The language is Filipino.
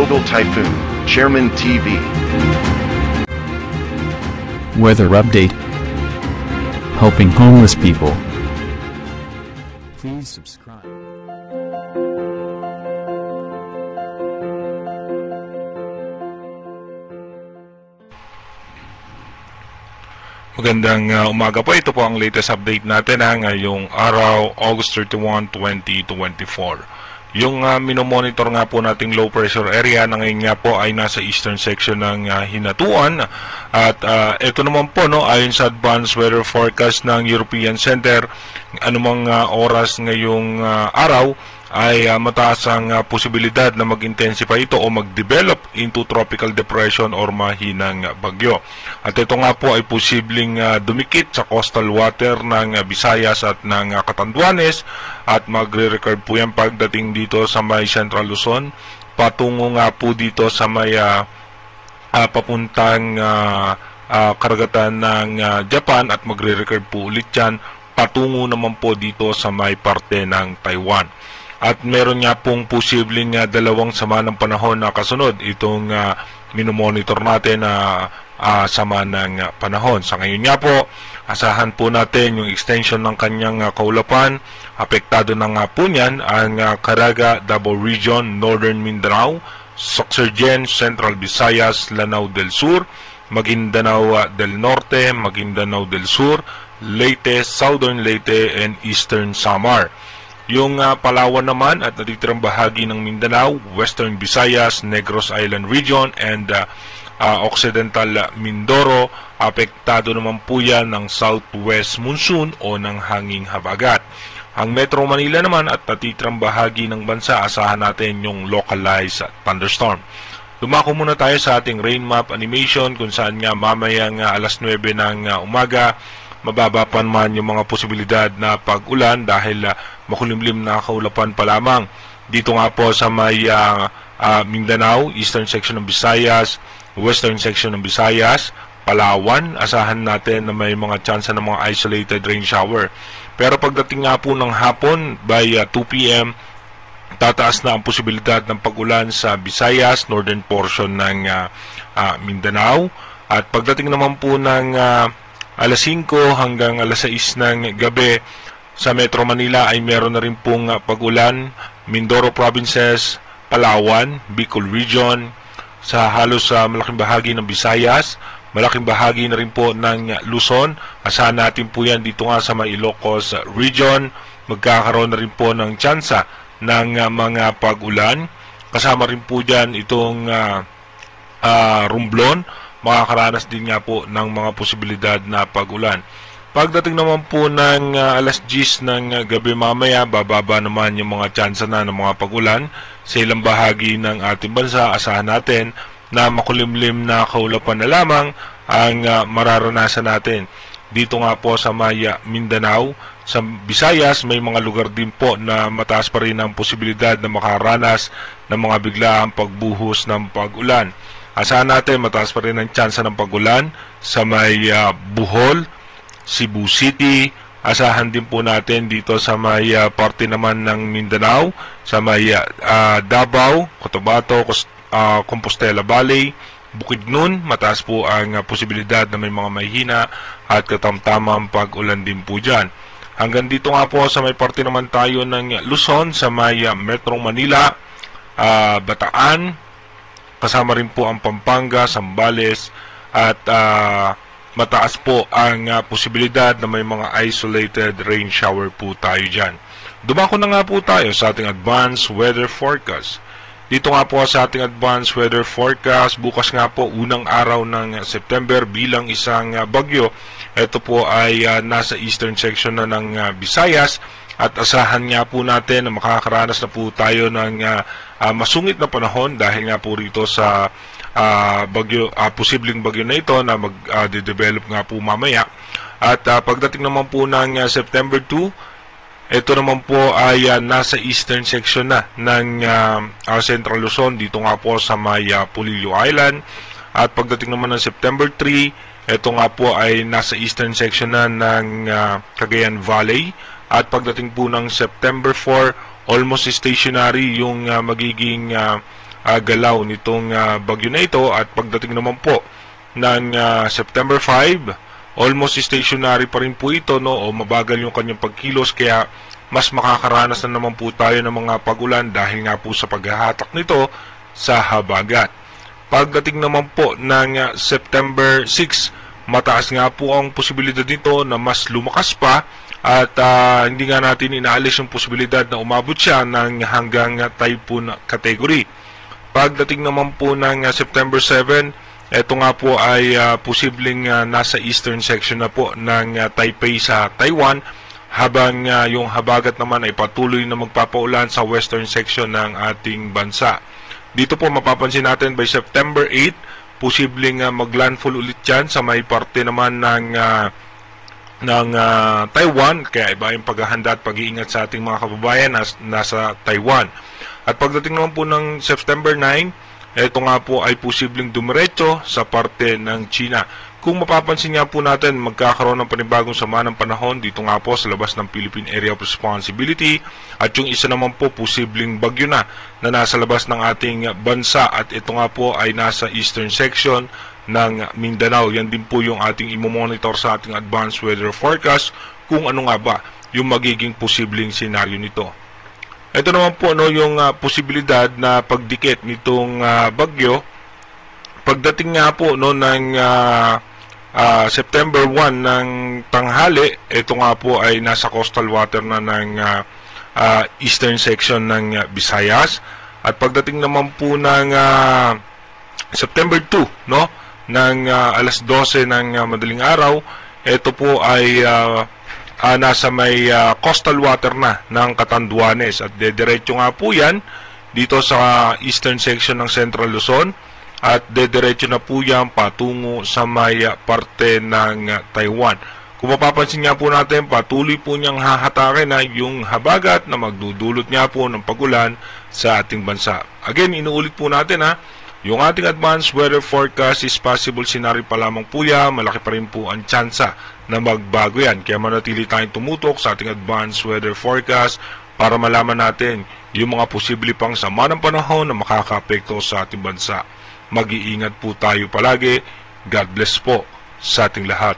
Total Typhoon, Chairman TV. Weather update. Helping homeless people. Please subscribe. Magandang umaga po. Ito po ang latest update natin ngayong araw, August 31, 2024. Yung minomonitor nga po nating low pressure area na ngayon nga po ay nasa eastern section ng Hinatuan. At ito naman po, ayon sa advanced weather forecast ng European Center, anumang oras ngayong araw ay mataas ang posibilidad na mag-intensify ito o mag-develop into tropical depression or mahinang bagyo. At ito nga po ay posibleng dumikit sa coastal water ng Visayas at ng Catanduanes at magre-record po yan pagdating dito sa may Central Luzon, patungo nga po dito sa may papuntang karagatan ng Japan at magre-record po ulit yan patungo naman po dito sa may parte ng Taiwan. At meron nga pong posibleng dalawang sama ng panahon na kasunod itong minomonitor natin na sama ng panahon. Sa ngayon nga po, asahan po natin yung extension ng kanyang kaulapan. Apektado na nga po niyan ang Caraga, Davao Region, Northern Mindanao, Sorsogon, Central Visayas, Lanao del Sur, Maguindanao del Norte, Maguindanao del Sur, Leyte, Southern Leyte, and Eastern Samar. Yung Palawan naman at natitirang bahagi ng Mindanao, Western Visayas, Negros Island Region, and Occidental Mindoro, apektado naman po yan ng southwest monsoon o ng hanging habagat. Ang Metro Manila naman at natitirang bahagi ng bansa, asahan natin yung localized thunderstorm. Dumako muna tayo sa ating rain map animation kung saan nga mamayang alas 9 ng umaga, mababa pa naman yung mga posibilidad na pag-ulan dahil makulimlim na kaulapan pa lamang. Dito nga po sa may Mindanao, eastern section ng Visayas, western section ng Visayas, Palawan, asahan natin na may mga chance ng mga isolated rain shower. Pero pagdating nga po ng hapon, by 2 p.m., tataas na ang posibilidad ng pag-ulan sa Visayas, northern portion ng Mindanao. At pagdating naman po ng alas 5 hanggang alas 6 ng gabi, sa Metro Manila ay meron na rin pong pag-ulan, Mindoro Provinces, Palawan, Bicol Region, sa halos malaking bahagi ng Visayas, malaking bahagi na rin po ng Luzon. Asahan natin po yan dito nga sa may Ilocos Region, magkakaroon na rin po ng tsansa ng mga pag-ulan. Kasama rin po dyan itong Romblon, makakaranas din nga po ng mga posibilidad na pag-ulan. Pagdating naman po ng alas 10 ng gabi mamaya, bababa naman yung mga tsansa na ng mga pag-ulan sa ilang bahagi ng ating bansa. Asahan natin na makulimlim na kaulapan na lamang ang mararanasan natin. Dito nga po sa Maya, Mindanao, sa Visayas, may mga lugar din po na mataas pa rin ang posibilidad na makaranas ng mga biglaang pagbuhos ng pag-ulan. Asahan natin mataas pa rin ang tsansa ng pag-ulan sa may Bohol, Cebu City. Asahan din po natin dito sa may parte naman ng Mindanao, sa may Davao, Cotabato, Compostela Valley, Bukidnon, mataas po ang posibilidad na may mga mahina at katamtamang pag-ulan din po dyan. Hanggang dito nga po sa may parte naman tayo ng Luzon, sa may Metro Manila, Bataan, kasama rin po ang Pampanga, Zambales, at mataas po ang posibilidad na may mga isolated rain shower po tayo dyan. Dumako na nga po tayo sa ating advanced weather forecast. Dito nga po sa ating advanced weather forecast, bukas nga po unang araw ng September bilang isang bagyo. Ito po ay nasa eastern section na ng Visayas at asahan nga po natin na makakaranas na po tayo ng masungit na panahon dahil nga po rito sa bagyo, posibleng bagyo na ito na mag-develop nga po mamaya. At pagdating naman po ng September 2, ito naman po ay nasa eastern section na ng Central Luzon, dito nga po sa may Pulilio Island. At pagdating naman ng September 3, ito nga po ay nasa eastern section na ng Cagayan Valley. At pagdating po ng September 4, almost stationary yung magiging galaw nitong bagyo na ito. At pagdating naman po ng September 5, almost stationary pa rin po ito, no, o mabagal yung kanyang pagkilos, kaya mas makakaranas na naman po tayo ng mga pag-ulan dahil nga po sa paghahatak nito sa habagat. Pagdating naman po ng September 6, mataas nga po ang posibilidad nito na mas lumakas pa, at hindi nga natin inaalis yung posibilidad na umabot siya ng hanggang typhoon category. Pagdating naman po ng September 7, ito nga po ay posibleng nasa eastern section na po ng Taipei sa Taiwan, habang yung habagat naman ay patuloy na magpapaulan sa western section ng ating bansa. Dito po mapapansin natin by September 8, posibleng maglandfall ulit yan sa may parte naman ng Taiwan, kaya iba yung paghahanda at pag-iingat sa ating mga kababayan nasa Taiwan. At pagdating naman po ng September 9, ito nga po ay posibleng dumiretso sa parte ng China. Kung mapapansin nga po natin, magkakaroon ng panibagong sama ng panahon dito nga po sa labas ng Philippine Area of Responsibility, at yung isa naman po posibleng bagyo na nasa labas ng ating bansa, at ito nga po ay nasa eastern section ng Mindanao. Yan din po yung ating imomonitor sa ating advanced weather forecast kung ano nga ba yung magiging posibleng senaryo nito. Ito naman po, no, yung posibilidad na pagdikit nitong bagyo. Pagdating nga po, no, ng September 1 ng tanghali, ito nga po ay nasa coastal water na ng eastern section ng Visayas. At pagdating naman po ng September 2, no, ng alas 12 ng madaling araw, ito po ay nasa may coastal water na ng Catanduanes, at dediretso nga po yan dito sa eastern section ng Central Luzon, at dediretso na po yan patungo sa may parte ng Taiwan. Kung mapapansin nga po natin, patuloy po niyang hahatakin na yung habagat na magdudulot nga po ng pagulan sa ating bansa. Again, inuulit po natin, yung ating advanced weather forecast is possible scenario pa lamang po yan. Malaki pa rin po ang tsansa na magbago yan. Kaya manatili tayong tumutok sa ating advanced weather forecast para malaman natin yung mga posible pang sama ng panahon na makakaapekto sa ating bansa. Mag-iingat po tayo palagi. God bless po sa ating lahat.